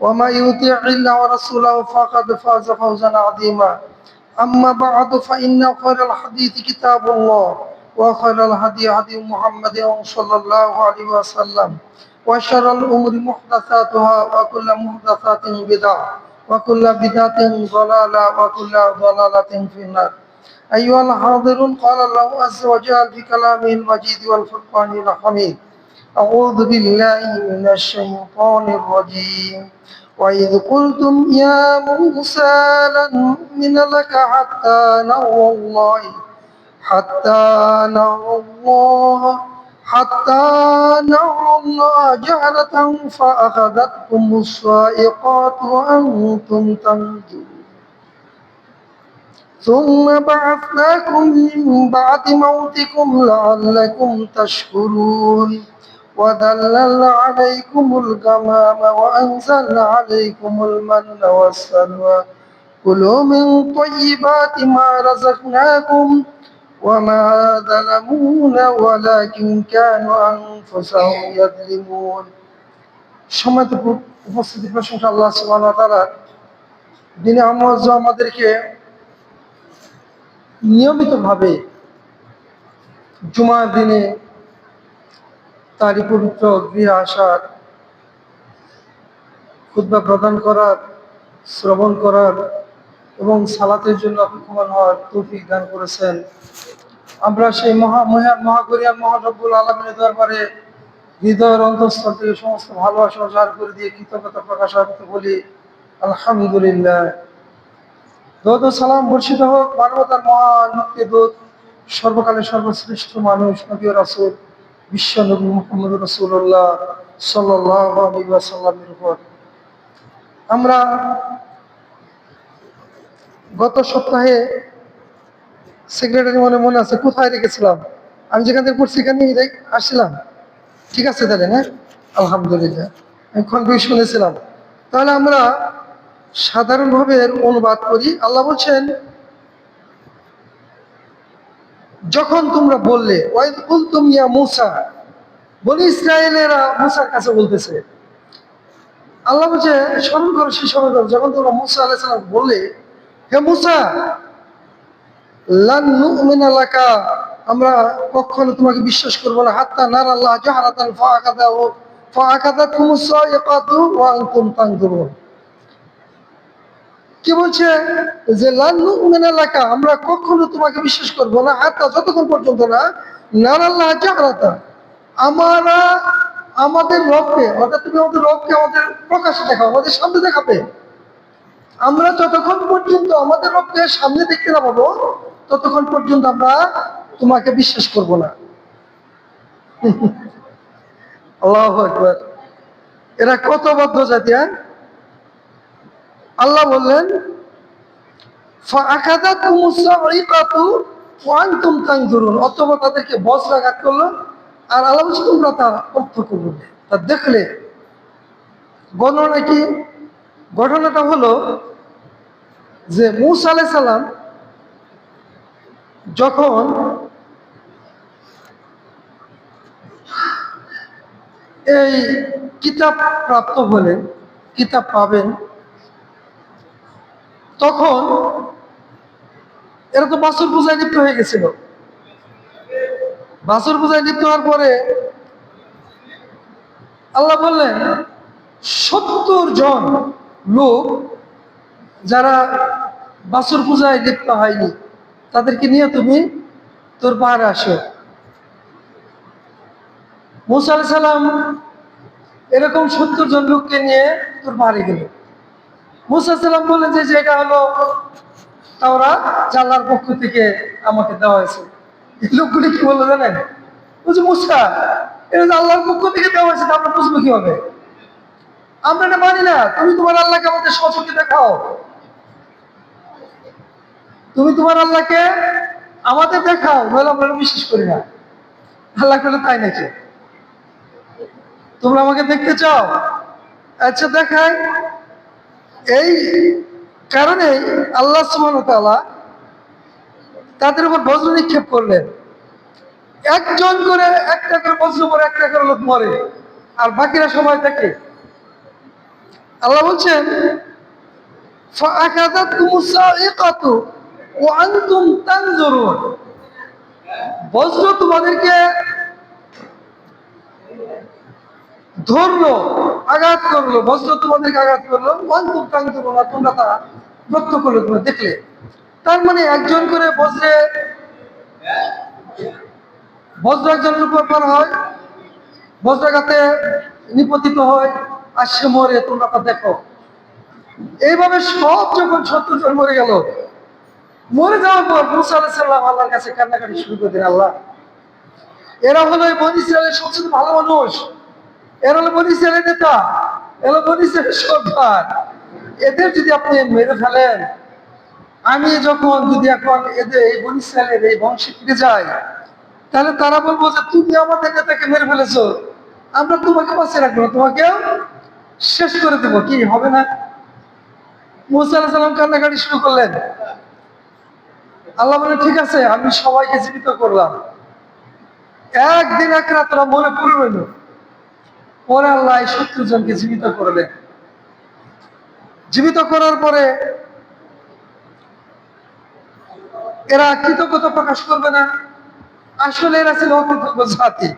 ومن يطع الله ورسوله فقد فاز فوزا عظيما. أما بعد فإن خير الحديث كتاب الله وخير الهدي هدي محمد صلى الله عليه وسلم وشر الأمور محدثاتها وكل محدثات بدعة وكل بدعة ضلالة وكل ضلالة في النار. أيها الحاضرون، قال الله عز وجل في كلامه المجيد والفرقان الحميد: أعوذ بالله من الشيطان الرجيم. وإذ قلتم يا موسى لن نؤمن لك حتى نرى الله جهرة فأخذتكم الصاعقة وأنتم تنظرون ثم بعثناكم من بعد موتكم لعلكم تشكرون وذللنا عليكم الغمام وأنزلنا عليكم المن والسلوى كلوا من طيبات ما رزقناكم وما ظلمونا ولكن كانوا أنفسهم يظلمون. সম্মানিত উপস্থিতি, প্রশংসা আল্লাহ সুবহানাহু ওয়া তাআলার। যিনি আমাদেরকে নিয়মিতভাবে জুমার দিনে তারই পবিত্র গৃহে আসার, খুতবা প্রদান করার, শ্রবণ করার এবং সালাতের জন্য অপেক্ষমান হওয়ার তৌফিক দান করেছেন। আমরা সেই মহাগরিয়ান মহান রব্বুল আলামিনের দরবারে হৃদয়ের অন্তঃস্থল থেকে সমস্ত ভালোবাসা উজাড় করে দিয়ে কৃতজ্ঞতা প্রকাশ করতে বলি আলহামদুলিল্লাহ। দরুদ ও সালাম বর্ষিত হোক মানবতার মহান মুক্তিদূত, সর্বকালের সর্বশ্রেষ্ঠ মানুষ, নবী ও রাসূল বিশ্ব নবী মুহাম্মদ রাসূলুল্লাহ সাল্লাল্লাহু আলাইহি ওয়াসাল্লামের উপর। আমরা গত সপ্তাহে সেক্রেটারি মনে আছে কোথায় রেখেছিলাম? আমি যেখান থেকে পড়ছি এখানে আসছিলাম। ঠিক আছে তাহলে, হ্যাঁ আলহামদুলিল্লাহ। আমি কনফিউশন ছিলাম। তাহলে আমরা সাধারণভাবে অনুবাদ করি। আল্লাহ বলছেন, যখন তোমরা বললে, ওয়াইদ কুলতুম ইয়া মূসা, বনি ইসরায়েলেরা মূসার কাছে বলতেছে। আল্লাহ বলছে স্মরণ করো, সেই সময় করো যখন তোমরা মূসা আলাইহিস সালাম বললে, হে মূসা, লান নুমিনা লাকা, আমরা কখনো তোমাকে বিশ্বাস করব না, হাত্তা নারাল্লাহ জাহরাতান ফাআকাদাতকুমুস সাইকাতু ওয়া আনতুম তানজুরুন। কি বলছে যে লান নুমিনা লাকা, আমরা কখনো তোমাকে বিশ্বাস করব না, হাত্তা, যতক্ষণ পর্যন্ত না নারাল্লাহ জাহরাতান, আমরা আমাদের রবকে, অর্থাৎ তুমি আমাদের রবকে আমাদের প্রকাশে দেখাও, আমাদের সামনে দেখাবে। আমরা যতক্ষণ পর্যন্ত আমাদের রবকে সামনে দেখতে না পাবো ততক্ষণ পর্যন্ত আমরা তোমাকে বিশ্বাস করব না। আল্লাহু আকবার। এরা কত বদ্ধ জাতি। আল্লাহ বললেন ফাআখাযাতকুমুস সাইকাতু ওয়া আনতুম তানজুরুন, অতঃপর তাদেরকে বজ্রাঘাত করলো আর আল্লাহ বলছে তোমরা তা প্রত্যক্ষ করবে, তা দেখলে। বর্ণনা কি? ঘটনাটা হলো যে মূসা আলাইহিস সালাম যখন এই কিতাব প্রাপ্ত হলেন, কিতাব পাবেন, তখন এরা তো বাছুর পূজায় লিপ্ত হয়ে গেছিল। বাছুর পূজায় লিপ্ত হওয়ার পরে আল্লাহ বললেন 70 জন লোক যারা বাছুর পূজায় লিপ্ত হয়নি তাদেরকে নিয়ে তুমি তোর পাহাড়ে আসো। মূসা আলাইহিস সালাম এরকম 70 জন লোককে নিয়ে তোর পাহাড়ে গেল। মূসা আলাইহিস সালাম বললেন যে এটা হলো তাওরাত, আল্লাহর পক্ষ থেকে আমাকে দেওয়া হয়েছে। এই লোকগুলি কি বললো জানেন? বলছে মূসা, এটা যে আল্লাহর পক্ষ থেকে দেওয়া হয়েছে, আমরা বুঝবো কিভাবে? আমরা এটা মানি না। তুমি তোমার আল্লাহকে আমাদের সচক্ষে দেখাও, তুমি তোমার আল্লাহকে আমাদের দেখাও, নইলে আমরা বিশ্বাস করি না। আল্লাহ বলে তাই নাকি? তোমরা আমাকে দেখতে চাও? আচ্ছা দেখাই। এই কারণে আল্লাহ সুবহানাহু ওয়া তাআলা তাদের উপর বজ্র নিক্ষেপ করলেন। একজন করে একটা করে বজ্র পরে একটা করে লোক মরে, আর বাকিরা সবাই দেখে। আল্লাহ বলছেন ফাআখাযাতকুমুস সাইকাতু ওয়া আনতুম তানজুরুন, বজ্র তোমাদেরকে ধরলো, আঘাত করলো, বজ্র তোমাদেরকে আঘাত করলো, ওয়া আনতুম তানজুরুন, তোমরা তা লক্ষ্য করলে, তোমরা দেখলে। তার মানে একজন করে বজ্র একজনের উপর পর হয়, বজ্রাঘাতে নিপতিত হয়, আর সে মরে, তোমরা তা দেখো। এইভাবে সব যখন ৭০ জন মরে গেল, মরে যাওয়ার পর মুসা আলাইহিস সালাম আল্লাহর কাছে কান্নাকাটি শুরু করে দিলেন, আল্লাহ, এরা হলো বনী ইসরায়েলের সবচেয়ে ভালো মানুষ, এরা হলো বনী ইসরায়েলের নেতা, এরা হলো বনী ইসরায়েলের সর্দার, এদের যদি আপনি মেরে ফেলেন, আমি যখন যদি এখন এদের এই বনী ইসরায়েলের এই বংশে ফিরে যাই, তাহলে তারা বলবো যে তুমি আমাদের নেতাকে মেরে ফেলেছো, আমরা তোমাকে বাঁচিয়ে রাখবো না, তোমাকেও শেষ করে দেবো, কি হবে না? মুসা আলাইহিস সালাম কান্নাকাটি শুরু করলেন। আল্লাহ বলে ঠিক আছে, আমি সবাইকে জীবিত করলাম, একদিন এক রাত ওরা মনে পড়ে রইল। পরে আল্লাহ ৭০ জনকে জীবিত করলেন। জীবিত করার পরে এরা কৃতজ্ঞতা প্রকাশ করবে না, আসলে এরা ছিল অকৃতজ্ঞ জাতি।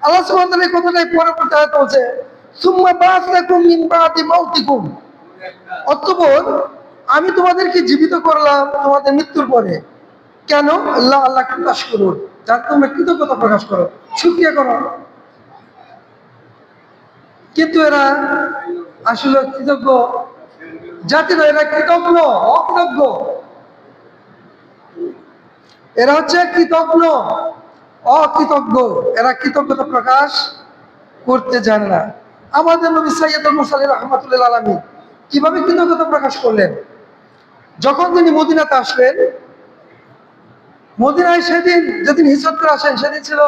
আল্লাহ সুবহানাহু ওয়া তাআলা এই কথাটাই পরবর্তী আয়াতে বলছে, সুম্মা বা'আসনাকুম মিন বা'দি মাউতিকুম, অতঃপর আমি তোমাদেরকে জীবিত করলাম তোমাদের মৃত্যুর পরে। কেন? আল্লাহ প্রকাশ করুন, যাতে তোমরা কৃতজ্ঞতা প্রকাশ করো, শুকরিয়া করো। কিন্তু এরা আসলে কৃতজ্ঞ জাতি নয়, এরা কৃতজ্ঞ, অকৃতজ্ঞ। এরা হচ্ছে কৃতজ্ঞ, অকৃতজ্ঞ, এরা কৃতজ্ঞতা প্রকাশ করতে জানে না। আমাদের নবী সাইয়্যিদুল মুরসালিন রাহমাতুল্লাহ আলাইহি কিভাবে কৃতজ্ঞতা প্রকাশ করলেন? যখন তিনি মদিনাতে আসলেন, মদিনায় সেদিন যেদিন হিজরত করে আসেন, সেদিন ছিল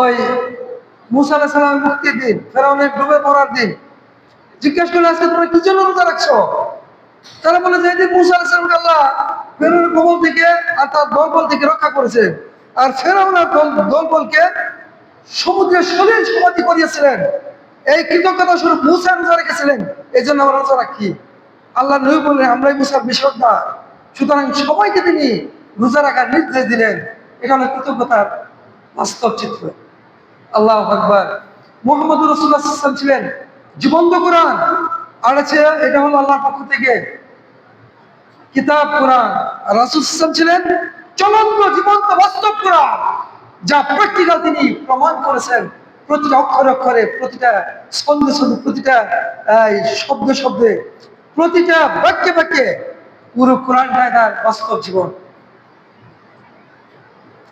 ওই মুসা আলাইহিস সালামের মুক্তির দিন, ফেরাউনের ডুবে মরার দিন। জিজ্ঞেস করলে, আজকে তোমরা কি জন্য রোজা রাখছো? তারা বলে যে এদিন মুসা আলাইহিস সালামকে আল্লাহ ফেরাউনের কবল থেকে আর তার দলবল থেকে রক্ষা করেছে, আর ফেরাউন আর দলবলকে সমুদ্রের সলিল সমাধি করিয়েছিলেন, এই কৃতজ্ঞতা স্বরূপ মুসা রোজা রেখেছিলেন, এই জন্য আমরা রোজা রাখি। আল্লাহ নবী বললেন, আমরাই মুসার বিশ্বস্তা, সুতরাং সবাইকে তিনি রোজা রাখার নির্দেশ দিলেন। এটা হলো কৃতজ্ঞতার বাস্তব চিত্র। আল্লাহু আকবার। মুহাম্মদুর রাসূলুল্লাহ সাল্লাল্লাহু আলাইহি ওয়াসাল্লাম ছিলেন জীবন্ত কোরআন, আর এটা হলো আল্লাহর পক্ষ থেকে কিতাব কোরআন। আর রাসূল সাল্লাল্লাহু আলাইহি ওয়াসাল্লাম ছিলেন চলন্ত জীবন্ত বাস্তব কোরআন, যা প্র্যাকটিক্যাল তিনি প্রমাণ করেছেন। প্রতিটা অক্ষরে অক্ষরে, প্রতিটা ছন্দে ছন্দে, প্রতিটা শব্দে শব্দে, প্রতিটা বাক্যে বাক্যে পুরো কোরআনটাই তার বাস্তব জীবন।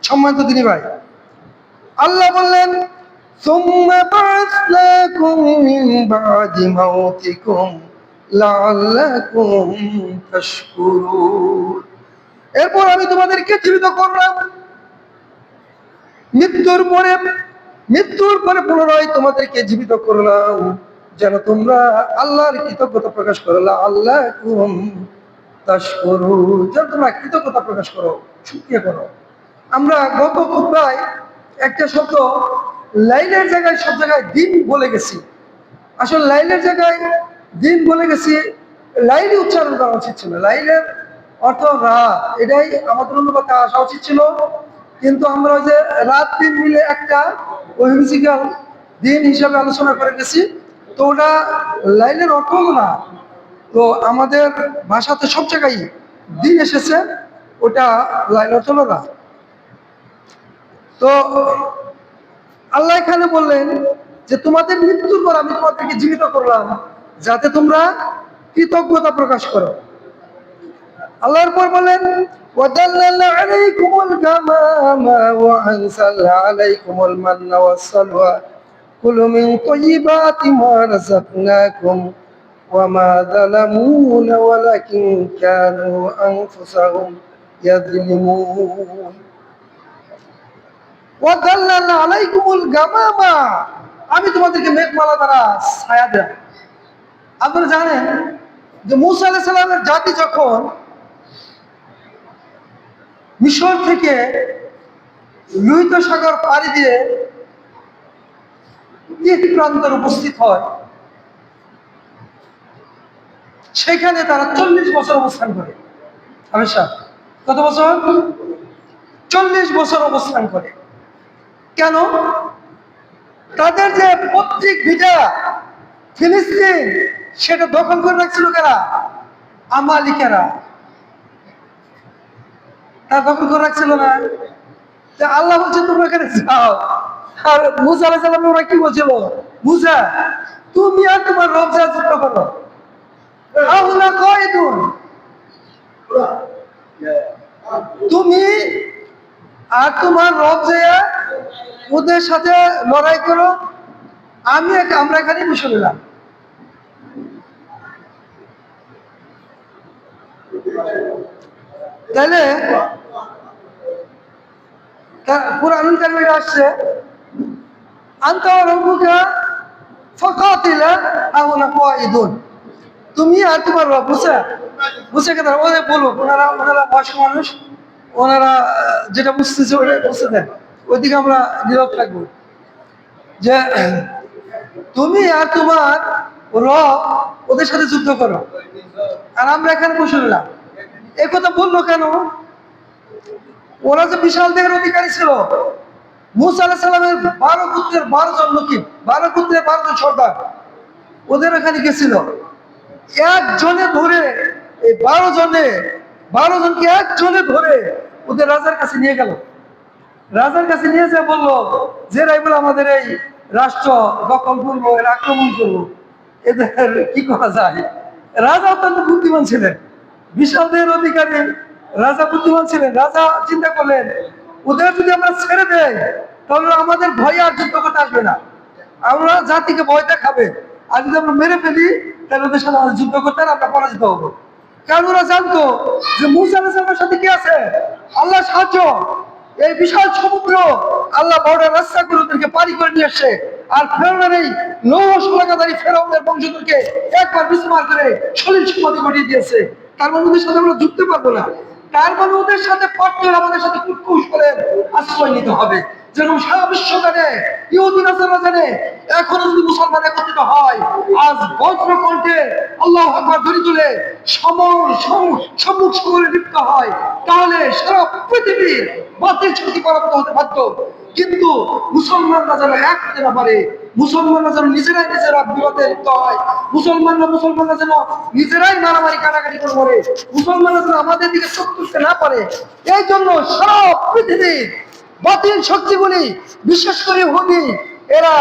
সম্মানিত দিনী ভাই, আল্লাহ বললেন, সুম্মা বা'আসনাকুম মিন বা'দি মাউতিকুম লাআল্লাকুম তাশকুরুন, এরপর আমি তোমাদেরকে জীবিত করলাম মৃত্যুর পরে পুনরায় তোমাদেরকে জীবিত করলাম, যেন তোমরা আল্লাহর কৃতজ্ঞতা প্রকাশ করো, লাআল্লাকুম তাশকুরুন, যেন তোমরা কৃতজ্ঞতা প্রকাশ করো, শুকরিয়া করো। আমরা গত খুতবায় একটা শব্দ লাইলের জায়গায় সব জায়গায় দিন বলে গেছি। আসলে লাইলের জায়গায় দিন বলে গেছি, লাইলই উচ্চারণ করা উচিত ছিল। লাইলের অর্থ রাত, এটাই আমাদের অনুবাদে আসা উচিত ছিল, কিন্তু আমরা ওই যে রাত দিন মিলে একটা অভিজিক্যাল দিন হিসাবে আলোচনা করে গেছি, তো ওটা লাইলের অর্থ হলো না। তো আমাদের ভাষাতে সব জায়গায় দিন এসেছে, ওটা লাইল অর্থ হলো না। তো আল্লাহ এখানে বললেন যে তোমাদের মৃত্যুর পর আমি তোমাদেরকে জীবিত করলাম, যাতে তোমরা কৃতজ্ঞতা প্রকাশ করো। আল্লাহর পর বলেন, ওয়াদাল্লালনা আলাইকুমুল গামামা ওয়া আনসালনা আলাইকুমুল মান্না ওয়াসসালওয়া কুলু মিন তাইয়্যিবাতি মা রাযাকনাকুম ওয়া মা যালামুনা ওয়ালাকিন কানু আনফুসাহুম ইয়াযলিমুন। ওয়াদাল্লালনা আলাইকুমুল গামামা, আমি তোমাদেরকে মেঘমালা দ্বারা ছায়া দেব। আপনারা জানেন যে মুসা আলাইহিস সালামের জাতি যখন মিশর থেকে লোহিত সাগর পাড়ি দিয়ে তীর প্রান্তর উপস্থিত হয়, সেখানে তারা 40 বছর অবস্থান করে। হামেশা কত বছর? 40 বছর অবস্থান করে। কেন? তাদের যে পৈতৃক ভিটা ফিলিস্তিন, সেটা দখল করে রাখছিল কারা? আমালিকেরা। তারা দখল করে রাখছিল না? আল্লাহ বলছে তোমরা এখানে যাও। আর মুসা আলাইহিস সালাম ওরা কি বলছিল? মুসা, তুমি আর তোমার রব যা যুদ্ধ করো। আল্লাহ কয়দুন, তুমি আর তোমার রব যে ওদের সাথে লড়াই করো, আমরা এখানে বসে নিলাম। তাহলে কুরআনুল কারীমে আসছে আনতা রাব্বুকা ফাকাতিলা আওনা কায়িদুন, তুমি আর তোমার রব। মুসাকে তারা ওদের বলো, ওনারা বয়স্ক মানুষ, ওনারা যেটা বুঝতেছে ওটা বুঝতে দেন, ওইদিকে আমরা নীরব থাকবো। যে তুমি আর তোমার রব ওদের সাথে যুদ্ধ করো, আর আমরা এখানে বসে রইলাম। এই কথা বললো কেন? ওরা যে বিশাল দেহের অধিকারী ছিল। মুসা আলাইহিস সালামের 12 পুত্রের 12 জন নকিব, 12 পুত্রের 12 জন সর্দার ওদের এখানে গেছিল। একজনে ধরে এই 12 জনকে একজনে ধরে ওদের রাজার কাছে নিয়ে গেল। রাজার কাছে নিয়ে যেয়ে বললো যে বলে আমাদের এই রাষ্ট্র দখল করবো, এর আক্রমণ করবো, এদের কি করা যায়? রাজা অত্যন্ত বুদ্ধিমান ছিলেন, বিশাল দেহের অধিকারী রাজা বুদ্ধিমান ছিলেন। রাজা চিন্তা করলেন ওদের যদি আমরা ছেড়ে দেই তাহলে আমাদের ভয় আর যুদ্ধ করতে আসবে না, আমরা জাতিকে ভয় দেখাবে। আর যদি আমরা মেরে ফেলি তাহলে ওদের সাথে আমাদের যুদ্ধ করতে আমরা পরাজিত হবো। কারণ ওরা জানতো যে মুসা আলাইহিস সালামের সাথে কি আছে? আল্লাহ সাহায্য। এই বিশাল সমুদ্র আল্লাহ বড় রাস্তা করে ওদেরকে পারি করে নিয়ে আসছে। আর ফেরাউনের এই লৌহশলাকাধারী ফেরাউনের বংশধরকে একবার বিস্মার করে সলিল সমাধি ঘটিয়ে দিয়েছে। তার মানে ওদের সাথে আমরা যুদ্ধ পারবো না। তার মানে ওদের সাথে পড়তে আমাদের সাথে কূটকৌশলের আশ্রয় নিতে হবে। যেরকম সারা বিশ্ব জানে, ইহুদি নাসারা জানে, এখনো যদি মুসলমান একত্রিত হয়, আজ বজ্র কণ্ঠে আল্লাহু আকবার ধ্বনি তুলে সম্মুখ সমরে লিপ্ত হয়, তাহলে সারা পৃথিবীর বাতিল শক্তি পরাভূত হতে বাধ্য। কিন্তু মুসলমানরা যেন এক হতে না পারে, মুসলমানরা যেন নিজেরা বিপদে লিপ্ত হয়, মুসলমানরা যেন নিজেরাই মারামারি কাটাকাটি করে মরে, মুসলমানরা যেন আমাদের দিকে চোখ তুলতে না পারে, এই জন্য সারা পৃথিবীর বাতিল শক্তিগুলি, বিশেষ করে ইহুদি, এরা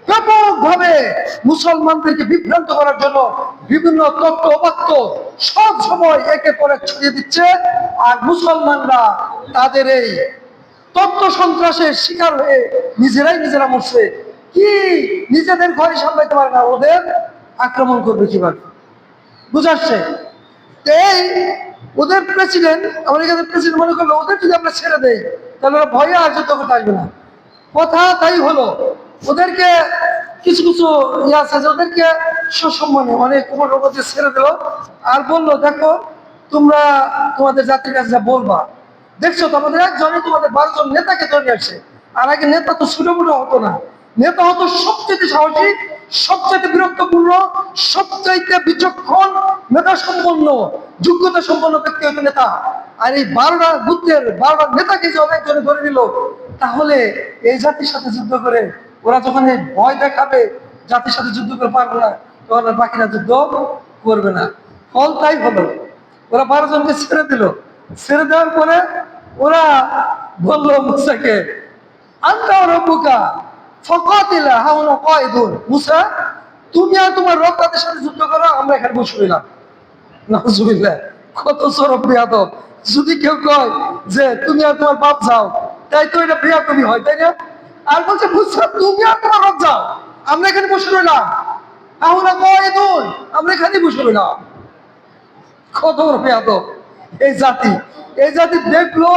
ব্যাপকভাবে মুসলমানদেরকে বিভ্রান্ত করার জন্য বিভিন্ন তথ্য অবাক্য সব সময় একে পরে ছড়িয়ে দিচ্ছে। আর মুসলমানরা তাদের এই তথ্য সন্ত্রাসের শিকার হয়ে নিজেরা মরছে। কি নিজেদের ঘরে সামলাইতে পারে না, ওদের আক্রমণ করবে কিভাবে? বুঝাচ্ছে এই ওদের প্রেসিডেন্ট, আমেরিকাদের প্রেসিডেন্ট মনে করলো ওদের যদি আমরা ছেড়ে দেই তাহলে ওরা ভয়ে আর যুদ্ধ করতে আসবে না। কথা তাই হলো, ওদেরকে কিছু ইয়ে আছে যে ওদেরকে সসম্মানে অনেক উপরে ছেড়ে দিল। আর বললো দেখো তোমরা তোমাদের জাতির কাছে যা বলবা, দেখছো তো আমাদের একজনই তোমাদের 12 জন নেতাকে ধরে আসছে। আর আগে নেতা তো ছোট মোটো হতো না, নেতা হতো সবচেয়ে সাহসী, সবচেয়ে বিরক্তপূর্ণ, সবচাইতে বিচক্ষণ, মেধা সম্পন্ন, যোগ্যতা সম্পন্ন ব্যক্তি হতো নেতা। আর এই 12টা গুত্রের 12টা নেতাকে যে অনেকজনে ধরে নিল, তাহলে এই জাতির সাথে যুদ্ধ করে ওরা যখন এই ভয় দেখাবে জাতির সাথে যুদ্ধ করে পারবে না, তখন আর বাকিরা যুদ্ধ করবে না। ফল তাই হলো, ওরা 12 জনকে ছেড়ে দিল। ছেড়ে দেওয়ার পরে ওরা বললো মুসাকে আনতা রাব্বুকা ফাকাতিলা হাওনা কায়িদুন, মুসা তুমি আর তোমার রব তাদের সাথে যুদ্ধ করো, আমরা এখানে বসে রইলাম। নাউজুবিল্লাহ, কত সরব বেয়াদব। যদি কেউ কয় যে তুমি আর তোমার বাপ যাও, তাই তো এটা বেয়াদবি হয়, তাই না? আর বলছে মুসা তুমি আর তোমার রব যাও, আমরা এখানে বসে রইলাম। হাওনা কায়িদুন, আমরা এখানে বসে রইলাম। কত বড় বেয়াদব এই জাতি দেখলো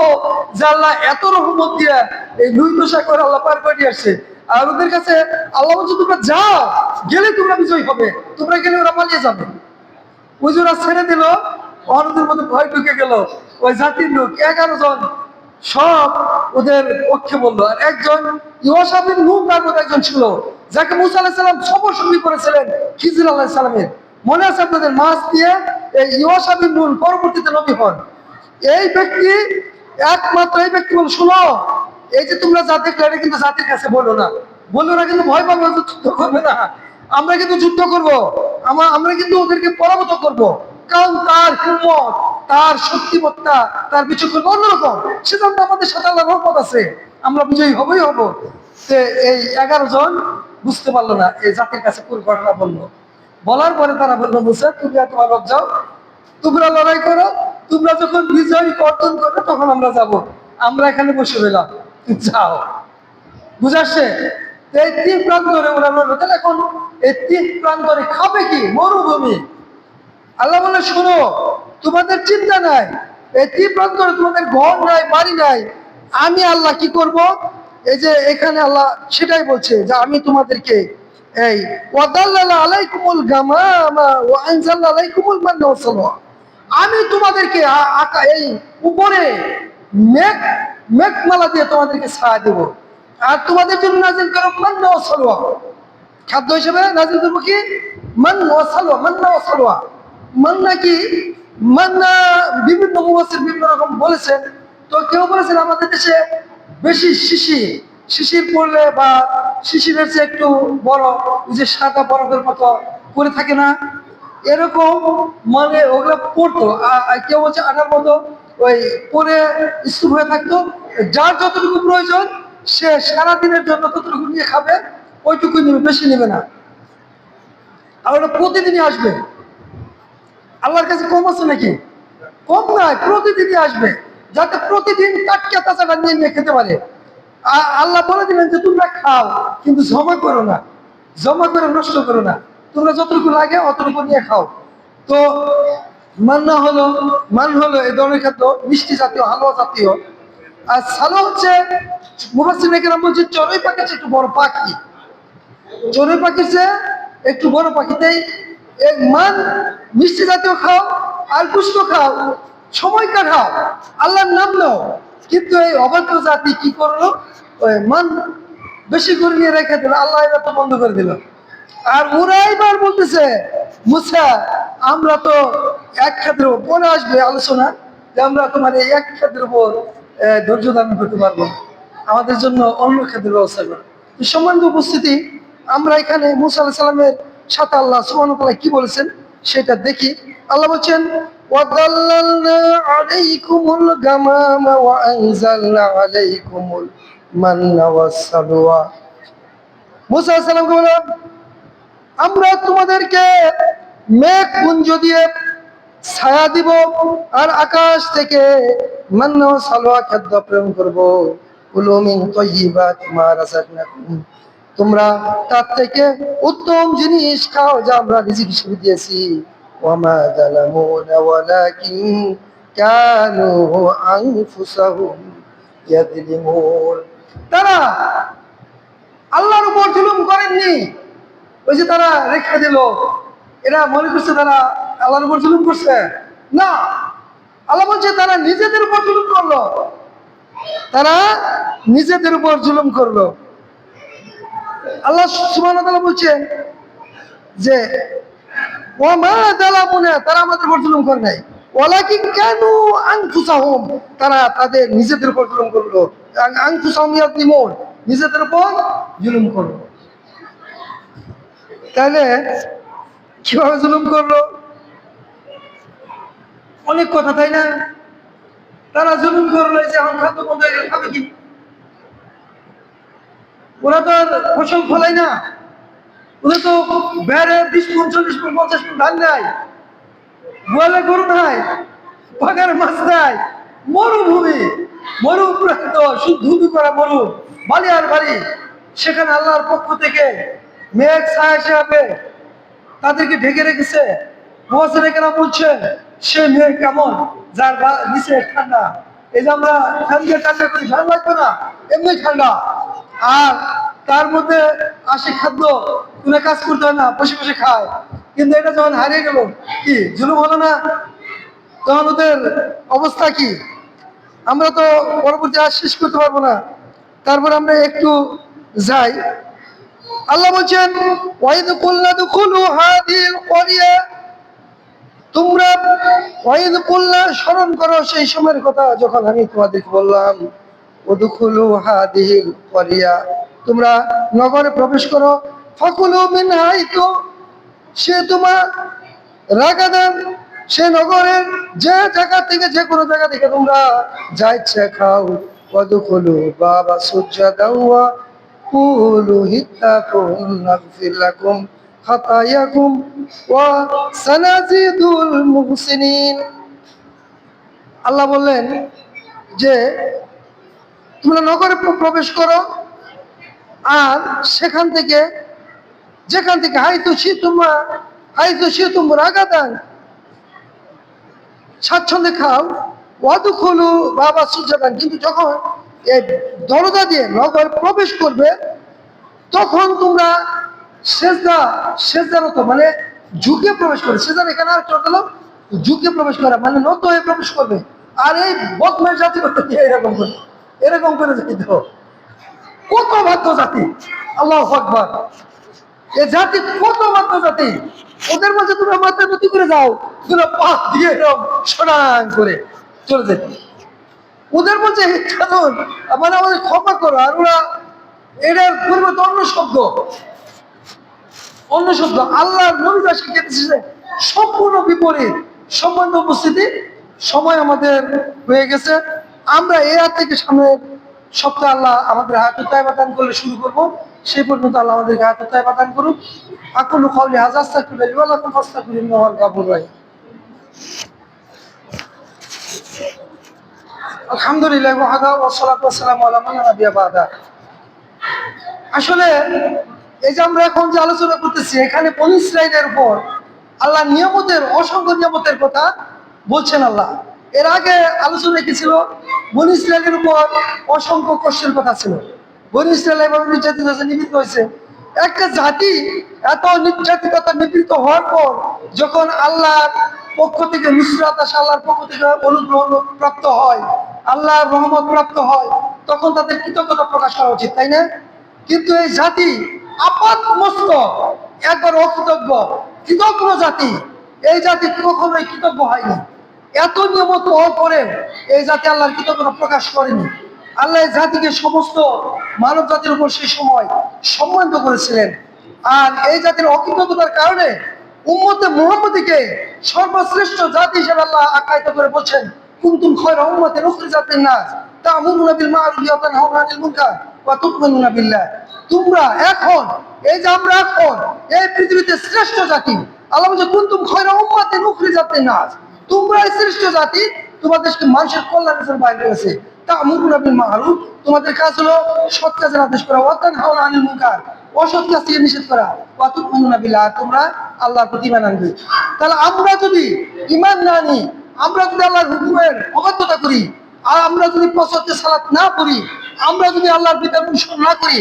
যে আল্লাহ এত রহমত দিয়ে এই নূহ দশা করে আল্লাহ পার করে নিয়ে আসছে। আর ওদের কাছে আল্লাহ বলছে তোমরা যাও, গেলে তোমরা বিজয়ী হবে, তোমরা গেলে ওরা পালিয়ে যাবে। ওই যে ওরা ছেড়ে দিল, অন্যদের মধ্যে ভয় ঢুকে গেল। ওই জাতির লোক 11 জন সব ওদের পক্ষে বললো। আর একজন ইউশা বিন নূন নামক একজন ছিল, যাকে মুসা আলাইহিস সালাম সবর সঙ্গী করেছিলেন খিজির আলাইহিস সালামের। মনে আছে আপনাদের? মাছ দিয়ে এই ইউশা বিন নূন পরবর্তীতে নবী হন। এই ব্যক্তি, একমাত্র এই ব্যক্তি বল, শুনো, এই যে তোমরা যা দেখলে এটা কিন্তু জাতির কাছে বলো না, বললো না, কিন্তু ভয় পাবো, যুদ্ধ করবে না, আমরা কিন্তু যুদ্ধ করবো, আমরা কিন্তু ওদেরকে পরাভূত করবো, কারণ তার হিম্মত, তার শক্তিমত্তা, তার বিচক্ষণ অন্যরকম। সেজন্য আমাদের সাথে আল্লাহর রহমত আছে, আমরা বিজয়ী হবই হবো। এই 11 জন বুঝতে পারলো না, এই জাতির কাছে পুরো ঘটনা বললো। বলার পরে তারা বললো, মুসা তুমি আর তোমার রব যাও, তোমরা লড়াই করো, তোমরা যখন বিজয় অর্জন করবে তখন আমরা যাব, আমরা এখানে বসে রইলাম, যাও। বুঝাচ্ছে এই 3 প্রান্তরে ওরা লড়লো। তাহলে এখন এই 3 প্রান্তরে খাবে কি? মরুভূমি। আল্লাহ বলে, শোনো, তোমাদের চিন্তা নাই, এই 3 প্রান্তরে তোমাদের ঘর নাই, বাড়ি নাই, আমি আল্লাহ কি করব? এই যে এখানে আল্লাহ সেটাই বলছে যে আমি তোমাদেরকে এই ওয়াদাল্লালা আলাইকুমুল গামামা ওয়া আনজালনা আলাইকুমুল মান্না ওয়াস সালওয়া, আমি তোমাদেরকে এই উপরে মেঘ মেঘমালা দিয়ে তোমাদেরকে ছায়া দেব, আর তোমাদের জন্য নাজিল করব মান্না ওয়াস সালওয়া, খাদ্য হিসেবে নাজিল করবো কি? মান্না ওয়াস সালওয়া। মান্না ওয়াস সালওয়া, মান্না কি? মান্না বিভিন্ন মুফাসসির বিভিন্ন রকম বলেছেন। তো কেউ বলেছেন আমাদের দেশে বেশি শিশির পড়লে বা শিশিরের চেয়ে একটু বড়, যে সাদা বরফের মতো পড়ে থাকে না, এরকম মানে ওগুলো পড়তো। কেউ বলছে আটার মতো ওই পরে স্তূপ হয়ে থাকতো। যার যতটুকু প্রয়োজন সে সারাদিনের জন্য ততটুকু নিয়ে খাবে, ওইটুকুই নেবে, বেশি নেবে না। আর ওটা প্রতিদিনই আসবে। আল্লাহর কাছে কম আছে নাকি? কম নয়, প্রতিদিনই আসবে, যাতে প্রতিদিন টাটকা তাজাটা নিয়ে নিয়ে খেতে পারে। আল্লাহ বলে দিলেন যে তোমরা খাও, কিন্তু জমা করো না, জমা করে নষ্ট করো না, তোমরা যতটুকু লাগে অতটুকু নিয়ে খাও। তো মান হলো এই ধরনের খাদ্য, মিষ্টি জাতীয়, হালুয়া জাতীয়। আর সালো হচ্ছে মুফাসসিররা কেরাম বলছে চড়ুই পাখির চেয়ে একটু বড় পাখি, চড়ুই পাখির চেয়ে একটু বড় পাখিতেই এই মান। মিষ্টি জাতীয় খাও আর পুষ্ট খাও, সময় কাটাও, আল্লাহর নাম নাও। কিন্তু এই অবাধ্য জাতি কি করলো? ওই মান বেশি করে নিয়ে রেখে দিল, আল্লাহ এবার তো বন্ধ করে দিল। আর ওরা এবার বলতেছে, মুসা আমরা তো এক খাতের উপর, পরে আসবে আলোচনা যে আমরা তোমার এই এক খাতের উপর ধৈর্য ধারণ করতে পারবো, আমাদের জন্য অন্য খাতের ব্যবস্থা করো। সম্মানিত উপস্থিতি, আমরা এখানে মুসা আলাইহিস সালামের সাথে আল্লাহ সুবহানাহু ওয়া তাআলা কি বলেছেন সেটা দেখি। আল্লাহ বলছেন, ওয়াদাল্লালনা আলাইকুমুল গামামা ওয়া আনজালনা আলাইকুমুল মান্না ওয়াস সালওয়া। মুসা আলাইহিস সালামকে বলল, আমরা তোমাদেরকে মেঘপুঞ্জ দিয়ে ছায়া দিব, আর আকাশ থেকে মান্না ও সালোয়া খাদ্য প্রেরণ করবো। কুলু মিন তাইয়্যিবাতি মা রাযাকনাকুম, তোমরা তার থেকে উত্তম জিনিস খাও যা আমরা রিজিক হিসেবে দিয়েছি। ওয়া মা যালামুনা ওয়ালাকিন কানু আনফুসাহুম ইয়াযলিমুন, তারা আল্লাহর উপর জুলুম করেননি। ওই যে তারা রেখে দিল, এরা মনে করছে তারা আল্লাহর উপর জুলুম করছে, না। আল্লাহ বলছে তারা নিজেদের উপর জুলুম করলো, তারা নিজেদের উপর জুলুম করলো। আল্লাহ সুবহানাহু ওয়া তাআলা বলছেন যে ওয়া মা যালামুনা, তারা আমাদের উপর জুলুম করে নাই, ওয়ালাকিন কানু আনফুসাহুম, তারা তাদের নিজেদের উপর জুলুম করলো। আনফুসাহুম ইয়াযলিমুন, নিজেদের উপর জুলুম করলো। তাহলে কিভাবে জুলুম করলো? অনেক কথা, তাই না? তারা জুলুম করলো যে এখন খাদ্য বন্ধ হয়ে গেল, খাবে কি? ওরা তো আর ফসল ফলাই না, ওদের তো বেড়ে 20 মণ 40 মণ 50 মণ ধান নাই, গোয়ালে গরু নাই, পাগার মাছ নাই, মরুভূমি, মরুপ্রান্ত, শুধু করা মরু, বালি আর বালি। সেখানে আল্লাহর পক্ষ থেকে মেঘ ছায়া হিসাবে তাদেরকে ঢেকে রেখেছে। মুফাসসিররা কেরাম বলছে সে মেঘ কেমন, যার নিচে ঠান্ডা। এই যে আমরা ঠান্ডা করি, ঠান্ডা লাগবে না, এমনি ঠান্ডা। আর তার মধ্যে আসে খাদ্য, কোনো কাজ করতে হয় না, বসে বসে খায়। কিন্তু এটা যখন হারিয়ে গেল, কি জুলুম হলো না? তখন ওদের অবস্থা কি? আমরা তো পরবর্তী আজ শেষ করতে পারবো না, তারপর আমরা একটু যাই। আল্লাহ বলছেন ওয়াইদ কুল্লা দুখুলু হাদিল ক্বরিয়া, তোমরা ওয়াইদ কুল্লা স্মরণ করো সেই সময়ের কথা যখন আমি তোমাদেরকে বললাম ওদুখুলু হাদিল ক্বরিয়া, তোমরা নগরে প্রবেশ করো, ফাকুলু মিন হাইতু, সে তোমার রাগাদান, সে নগরের যে জায়গা থেকে, যে কোনো জায়গা থেকে তোমরা যা ইচ্ছা খাও, ওয়াদুখুলু বাবা সুজ্জাদান ওয়া কুলু হিত্তাকুম নাগফির লাকুম খাতায়াকুম ওয়া সানাজিদুল মুহসিনিন। আল্লাহ বললেন যে তোমরা নগরে প্রবেশ করো, আর সেখান থেকে, যেখান থেকে হাইতু রাগাদান, স্বাচ্ছন্দ্যে খাও, ওয়াদুখুলু বাবা সুজাদান, কিন্তু যখন এই দরজা দিয়ে নগর প্রবেশ করবে তখন তোমরা সেজদারত মানে ঝুঁকে প্রবেশ করবে। সেজার এখানে আর চলে গেল, ঝুঁকে প্রবেশ করা মানে নত হয়ে প্রবেশ করবে। আর এই বদমাশ জাতি করতে গিয়ে এরকম করে যেত, কত বাধ্য জাতি, আল্লাহু আকবার, এ জাতি কত বাধ্য জাতি। ওদের মধ্যে তোমরা মাথা নতি করে যাও, তোমরা পা দিয়ে সরাং করে চলে যেত। ওদের মধ্যে কারণ মানে আমাদের ক্ষমা করো, আর ওরা এটার পরিবর্তে অন্য শব্দ আল্লাহর নবী যা শিখিয়ে দিচ্ছে সম্পূর্ণ বিপরীত সম্বন্ধ উপস্থিতি। সময় আমাদের হয়ে গেছে, আমরা এই হাত থেকে সামনের সপ্তাহে আল্লাহ আমাদের হায়াতুত তাইবা দান করলে শুরু করবো। সেই পর্যন্ত আল্লাহ আমাদেরকে হায়াতুত তাইবা দান করুন। আকুলু কাওলি হাযা আস্তাগফিরুল্লাহ ওয়া লাকুম ফাস্তাগফিরুহু ইন্নাহু গাফুরুর রাহিম। আলহামদুলিল্লাহ ওয়াহদা ওয়াসসালাতু ওয়াসসালামু আলা মান লা নাবিয়্যা বা'দা। আসলে এই যে আমরা এখন যে আলোচনা করতেছি, এখানে বনী ইসরাঈলের উপর আল্লাহ নিয়ামতের, অসংখ্য নিয়ামতের কথা বলছেন আল্লাহ। এর আগে আলোচনা কি ছিল? বনী ইসরাঈলের উপর অসংখ্য কষ্টের কথা ছিল। বনী ইসরাঈল এভাবে নির্যাতিত হয়েছে, নিপীড়িত হয়েছে। একটা জাতি এত নির্যাতিত, নিপীড়িত হওয়ার পর যখন আল্লাহর পক্ষ থেকে নুসরাত আসে, আল্লাহর পক্ষ থেকে অনুগ্রহ প্রাপ্ত হয়, আল্লাহর রহমত প্রাপ্ত হয়, তখন তাদের কৃতজ্ঞতা প্রকাশ করা উচিত, তাই না? কিন্তু এই জাতি আপাত মস্তক একবার অকৃতজ্ঞ, কৃতজ্ঞ জাতি, এই জাতি কখনোই কৃতজ্ঞ হয়নি। এত নিয়মত হওয়ার পরে এই জাতি আল্লাহর কৃতজ্ঞতা প্রকাশ করেনি। আল্লাহ এই জাতিকে সমস্ত মানব জাতির উপর সেই সময় সম্মানিত করেছিলেন। আর এই জাতির অকৃতজ্ঞতার কারণে উম্মতে মুহাম্মদীকে সর্বশ্রেষ্ঠ জাতি হিসেবে আল্লাহ আখ্যায়িত করে বলছেন, কুনতুম খায়রা উম্মাতিন উখরিজাত লিন-নাস তা'মুরুনা বিল মা'রুফি ওয়া তানহাউনা আনিল মুনকার ওয়া তু'মিনুনা বিল্লাহ। তোমরা এখন, এই যে আমরা এখন এই পৃথিবীতে শ্রেষ্ঠ জাতি, আল্লাহ বলছে কুনতুম খায়রা উম্মাতিন উখরিজাত লিন-নাস, তোমরা এই শ্রেষ্ঠ জাতি, তোমাদেরকে মানুষের কল্যাণের জন্য বাইরে হয়েছে। তা'মুরুনা বিল মা'রুফ, তোমাদের কাজ হলো সৎ কাজের আদেশ করা, ওয়া তানহাউনা আনিল মুনকার, অসৎ কাজ থেকে নিষেধ করা, ওয়া তু'মিনুনা বিল্লাহ, তোমরা আল্লাহর প্রতি ঈমান আনবে। তাহলে আমরা যদি ঈমান না আনি, আমরা যদি আল্লাহর হুকুমের অবাধ্যতা করি, আর আমরা যদি পছন্দের সালাত না করি, আমরা যদি আল্লাহর বিধান অনুসরণ না করি,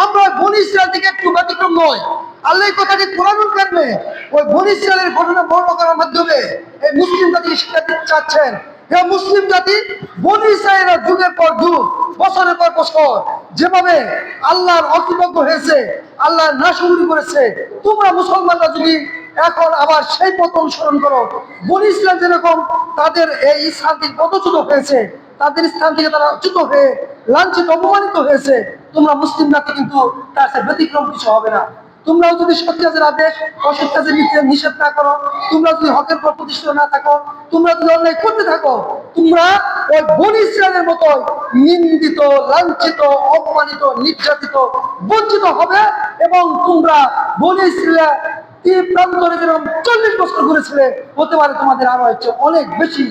আমরা বনী ইসরাঈল থেকে একটু ব্যতিক্রম নয়। আল্লাহ এই কথাটি কোরআনুল কারিমে ওই বনী ইসরাঈলের ঘটনা বর্ণনা করার মাধ্যমে এই মুসলিম জাতিকে শিক্ষা দিতে চাচ্ছেন। হে মুসলিম জাতি, বনী ইসরাঈলের যুগের পর যুগ, বছরের পর বছর যেভাবে আল্লাহর অকৃতজ্ঞ হয়েছে, আল্লাহর নাশকরি করেছে, তোমরা মুসলমানরা যদি এখন আবার সেই পথ অনুসরণ করো, বনী ইসরাঈল যেরকম তাদের এই স্থান থেকে পদচ্যুত হয়েছে, তাদের স্থান থেকে তারা চ্যুত হয়ে লাঞ্ছিত অপমানিত হয়েছে, তোমরা মুসলিম জাতি কিন্তু তার সাথে ব্যতিক্রম কিছু হবে না। তোমরাও যদি সৎ কাজের আদেশ অসৎ কাজের নিষেধ না করো, তোমরা যদি হকের পর প্রতিষ্ঠিত না থাকো, তোমরা যদি অন্যায় করতে থাকো, তোমরা ওই বনী ইসরাঈলের মতো নিন্দিত, লাঞ্ছিত, অপমানিত, নির্যাতিত, বঞ্চিত হবে। এবং তোমরা বনী ইসরাঈল প্রান্তরে যেরকম 40 বছর ঘুরেছিলে, হতে পারে তোমাদের আরো হচ্ছে অনেক বেশি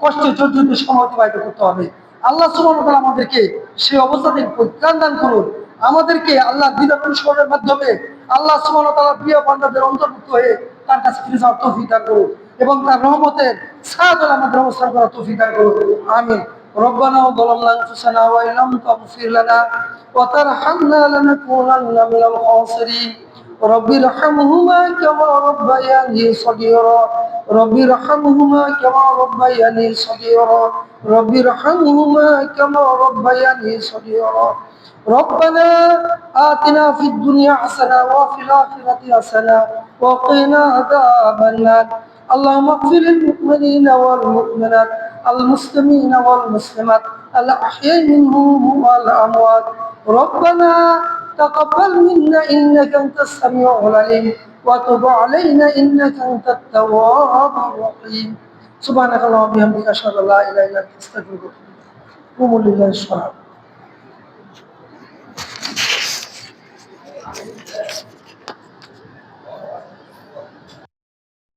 কষ্টে জর্জরিত সময় অতিবাহিত করতে হবে। আল্লাহ সুবহানাহু ওয়া তাআলা আমাদেরকে সেই অবস্থা থেকে পরিত্রাণ দান করুন। আমাদেরকে আল্লাহ বিধান অনুসরণের মাধ্যমে আল্লাহ সুবহানাহু ওয়া তাআলার প্রিয় বান্দাদের অন্তর্ভুক্ত হয়ে তার কাছে ফিরে যাওয়ার তৌফিক দান করুন, এবং তার রহমতের ছায়াতলে আমাদের অবস্থান করার তৌফিক দান করুন। আমিন। ربنا ظلمنا انفسنا وان لم تغفر لنا وترحمنا لنكونن من الخاسرين رب ارحمهما كما ربياني صغيرا رب ارحمهما كما ربياني صغيرا رب ارحمهما كما ربياني صغيرا ربنا آتنا في الدنيا حسنة وفي الآخرة حسنة وقنا عذاب النار اللهم اغفر للمؤمنين والمؤمنات المسلمين والمسلمات الأحياء منهم والأموات ربنا تقبل منا إنك أنت السميع العليم وتب علينا إنك أنت التواب الرحيم سبحانك اللهم وبحمدك أشهد أن لا إله إلا أنت أستغفرك وأتوب إليك قوموا لله الصلاة